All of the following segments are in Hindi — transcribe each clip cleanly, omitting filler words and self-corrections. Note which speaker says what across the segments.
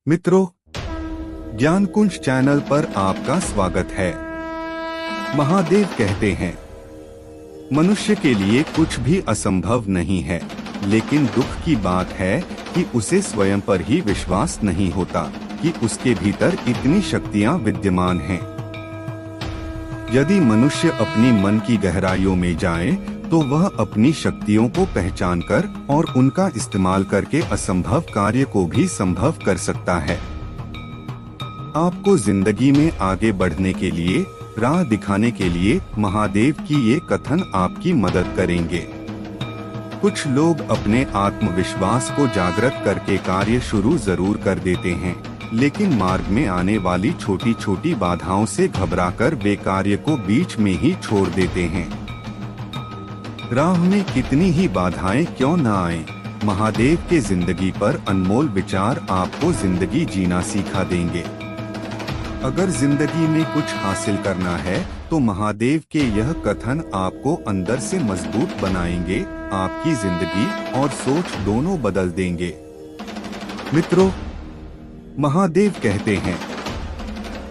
Speaker 1: मित्रों, ज्ञान कुंज चैनल पर आपका स्वागत है। महादेव कहते हैं, मनुष्य के लिए कुछ भी असंभव नहीं है, लेकिन दुख की बात है कि उसे स्वयं पर ही विश्वास नहीं होता कि उसके भीतर इतनी शक्तियां विद्यमान हैं। यदि मनुष्य अपनी मन की गहराइयों में जाए तो वह अपनी शक्तियों को पहचानकर और उनका इस्तेमाल करके असंभव कार्य को भी संभव कर सकता है। आपको जिंदगी में आगे बढ़ने के लिए, राह दिखाने के लिए महादेव की ये कथन आपकी मदद करेंगे। कुछ लोग अपने आत्मविश्वास को जागृत करके कार्य शुरू जरूर कर देते हैं, लेकिन मार्ग में आने वाली छोटी छोटी बाधाओं से घबराकर वे कार्य को बीच में ही छोड़ देते हैं। राह में कितनी ही बाधाएं क्यों न आए, महादेव के जिंदगी पर अनमोल विचार आपको जिंदगी जीना सिखा देंगे। अगर जिंदगी में कुछ हासिल करना है तो महादेव के यह कथन आपको अंदर से मजबूत बनाएंगे, आपकी जिंदगी और सोच दोनों बदल देंगे। मित्रों, महादेव कहते हैं,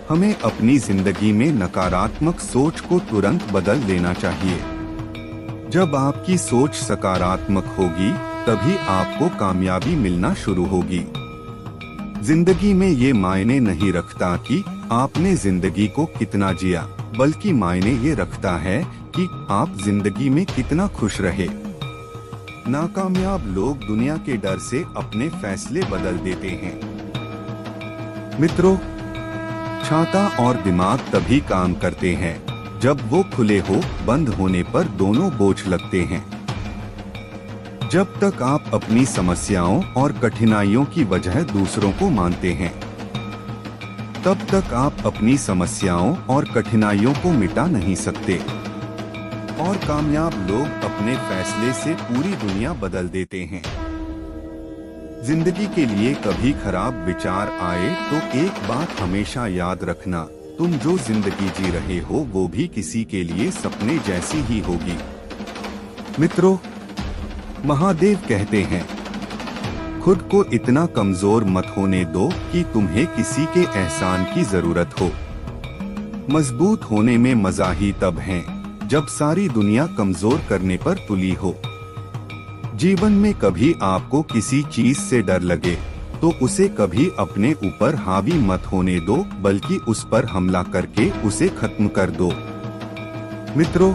Speaker 1: हमें अपनी जिंदगी में नकारात्मक सोच को तुरंत बदल देना चाहिए। जब आपकी सोच सकारात्मक होगी तभी आपको कामयाबी मिलना शुरू होगी। जिंदगी में ये मायने नहीं रखता कि आपने जिंदगी को कितना जिया, बल्कि मायने ये रखता है कि आप जिंदगी में कितना खुश रहे। नाकामयाब लोग दुनिया के डर से अपने फैसले बदल देते हैं। मित्रों, छाता और दिमाग तभी काम करते हैं जब वो खुले हो, बंद होने पर दोनों बोझ लगते हैं। जब तक आप अपनी समस्याओं और कठिनाइयों की वजह दूसरों को मानते हैं, तब तक आप अपनी समस्याओं और कठिनाइयों को मिटा नहीं सकते। और कामयाब लोग अपने फैसले से पूरी दुनिया बदल देते हैं। जिंदगी के लिए कभी खराब विचार आए तो एक बात हमेशा याद रखना, तुम जो जिंदगी जी रहे हो वो भी किसी के लिए सपने जैसी ही होगी। मित्रों, महादेव कहते हैं, खुद को इतना कमजोर मत होने दो कि तुम्हें किसी के एहसान की जरूरत हो। मजबूत होने में मजा ही तब है जब सारी दुनिया कमजोर करने पर तुली हो। जीवन में कभी आपको किसी चीज से डर लगे तो उसे कभी अपने ऊपर हावी मत होने दो, बल्कि उस पर हमला करके उसे खत्म कर दो। मित्रों,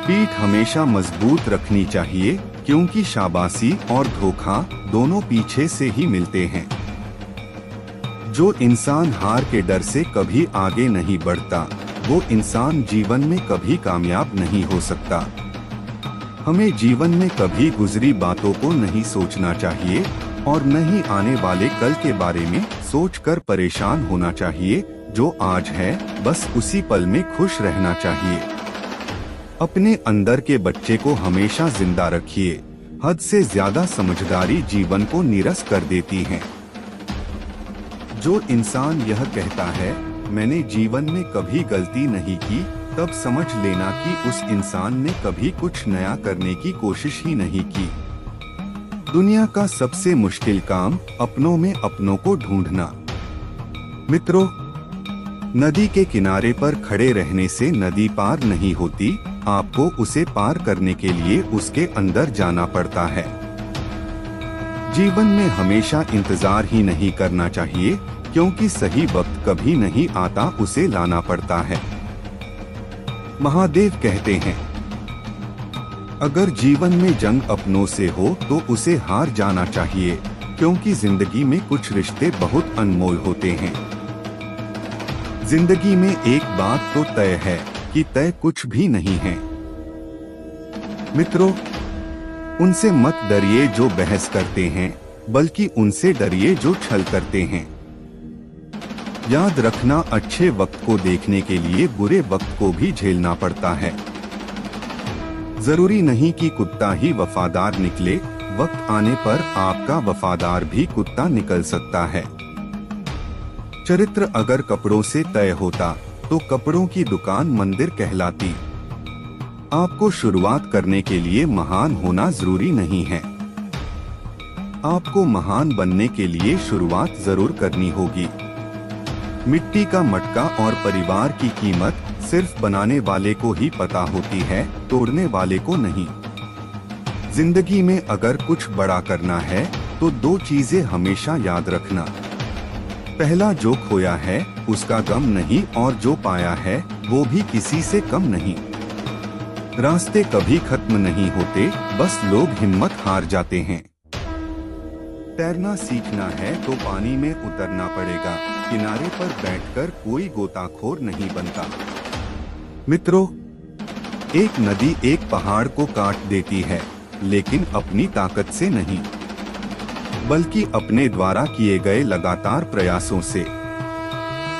Speaker 1: पीठ हमेशा मजबूत रखनी चाहिए, क्योंकि शाबाशी और धोखा दोनों पीछे से ही मिलते हैं। जो इंसान हार के डर से कभी आगे नहीं बढ़ता, वो इंसान जीवन में कभी कामयाब नहीं हो सकता। हमें जीवन में कभी गुजरी बातों को नहीं सोचना चाहिए और न ही आने वाले कल के बारे में सोचकर परेशान होना चाहिए। जो आज है बस उसी पल में खुश रहना चाहिए। अपने अंदर के बच्चे को हमेशा जिंदा रखिए। हद से ज्यादा समझदारी जीवन को नीरस कर देती है। जो इंसान यह कहता है, मैंने जीवन में कभी गलती नहीं की, तब समझ लेना कि उस इंसान ने कभी कुछ नया करने की कोशिश ही नहीं की। दुनिया का सबसे मुश्किल काम अपनों में अपनों को ढूंढना। मित्रों, नदी के किनारे पर खड़े रहने से नदी पार नहीं होती, आपको उसे पार करने के लिए उसके अंदर जाना पड़ता है। जीवन में हमेशा इंतजार ही नहीं करना चाहिए, क्योंकि सही वक्त कभी नहीं आता, उसे लाना पड़ता है। महादेव कहते हैं, अगर जीवन में जंग अपनों से हो तो उसे हार जाना चाहिए, क्योंकि जिंदगी में कुछ रिश्ते बहुत अनमोल होते हैं। जिंदगी में एक बात तो तय है कि तय कुछ भी नहीं है। मित्रों, उनसे मत डरिए जो बहस करते हैं, बल्कि उनसे डरिए जो छल करते हैं। याद रखना, अच्छे वक्त को देखने के लिए बुरे वक्त को भी झेलना पड़ता है। जरूरी नहीं कि कुत्ता ही वफादार निकले, वक्त आने पर आपका वफादार भी कुत्ता निकल सकता है। चरित्र अगर कपड़ों से तय होता तो कपड़ों की दुकान मंदिर कहलाती। आपको शुरुआत करने के लिए महान होना जरूरी नहीं है। आपको महान बनने के लिए शुरुआत जरूर करनी होगी। मिट्टी का मटका और परिवार की कीमत सिर्फ बनाने वाले को ही पता होती है, तोड़ने वाले को नहीं। जिंदगी में अगर कुछ बड़ा करना है तो दो चीजें हमेशा याद रखना। पहला, जो खोया है उसका गम नहीं, और जो पाया है वो भी किसी से कम नहीं। रास्ते कभी खत्म नहीं होते, बस लोग हिम्मत हार जाते हैं। तैरना सीखना है तो पानी में उतरना पड़ेगा, किनारे पर बैठकर कोई गोताखोर नहीं बनता। मित्रों, एक नदी एक पहाड़ को काट देती है, लेकिन अपनी ताकत से नहीं, बल्कि अपने द्वारा किए गए लगातार प्रयासों से।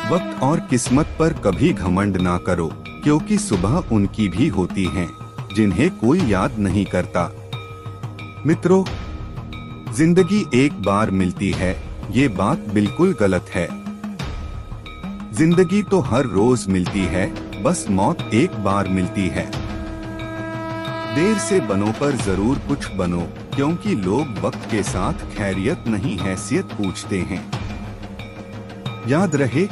Speaker 1: वक्त और किस्मत पर कभी घमंड ना करो, क्योंकि सुबह उनकी भी होती हैं, जिन्हें कोई याद नहीं करता। मित्रों, जिंदगी एक बार मिलती है, ये बात बिल्कुल गलत है। जिंदगी तो हर रोज मिलती है, बस मौत एक बार मिलती है। देर से बनो पर जरूर कुछ बनो, क्योंकि लोग वक्त के साथ खैरियत नहीं हैसियत पूछते हैं। याद रहे,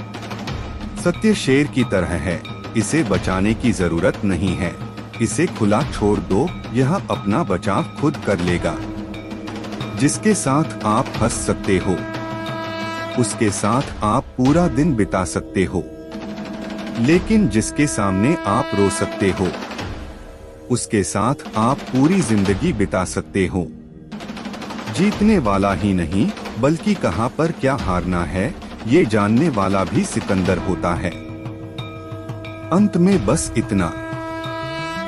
Speaker 1: सत्य शेर की तरह है, इसे बचाने की जरूरत नहीं है। इसे खुला छोड़ दो, यह अपना बचाव खुद कर लेगा। जिसके साथ आप हंस सकते हो, उसके साथ आप पूरा दिन बिता सकते हो, लेकिन जिसके सामने आप रो सकते हो, उसके साथ आप पूरी जिंदगी बिता सकते हो। जीतने वाला ही नहीं, बल्कि कहां पर क्या हारना है, ये जानने वाला भी सिकंदर होता है। अंत में बस इतना,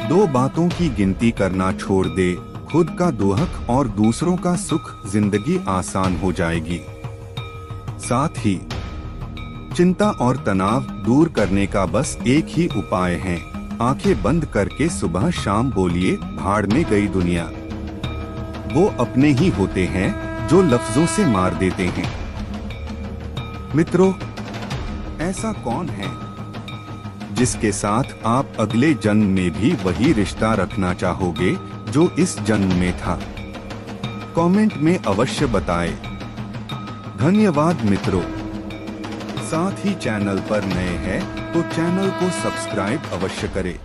Speaker 1: दो बातों की गिनती करना छोड़ दे, खुद का दुख और दूसरों का सुख, जिंदगी आसान हो जाएगी। साथ ही चिंता और तनाव दूर करने का बस एक ही उपाय है, आंखें बंद करके सुबह शाम बोलिए, भाड़ में गई दुनिया। वो अपने ही होते हैं जो लफ्जों से मार देते हैं। मित्रों, ऐसा कौन है जिसके साथ आप अगले जन्म में भी वही रिश्ता रखना चाहोगे जो इस जन्म में था? कमेंट में अवश्य बताएं। धन्यवाद मित्रों। साथ ही चैनल पर नए हैं तो चैनल को सब्सक्राइब अवश्य करें।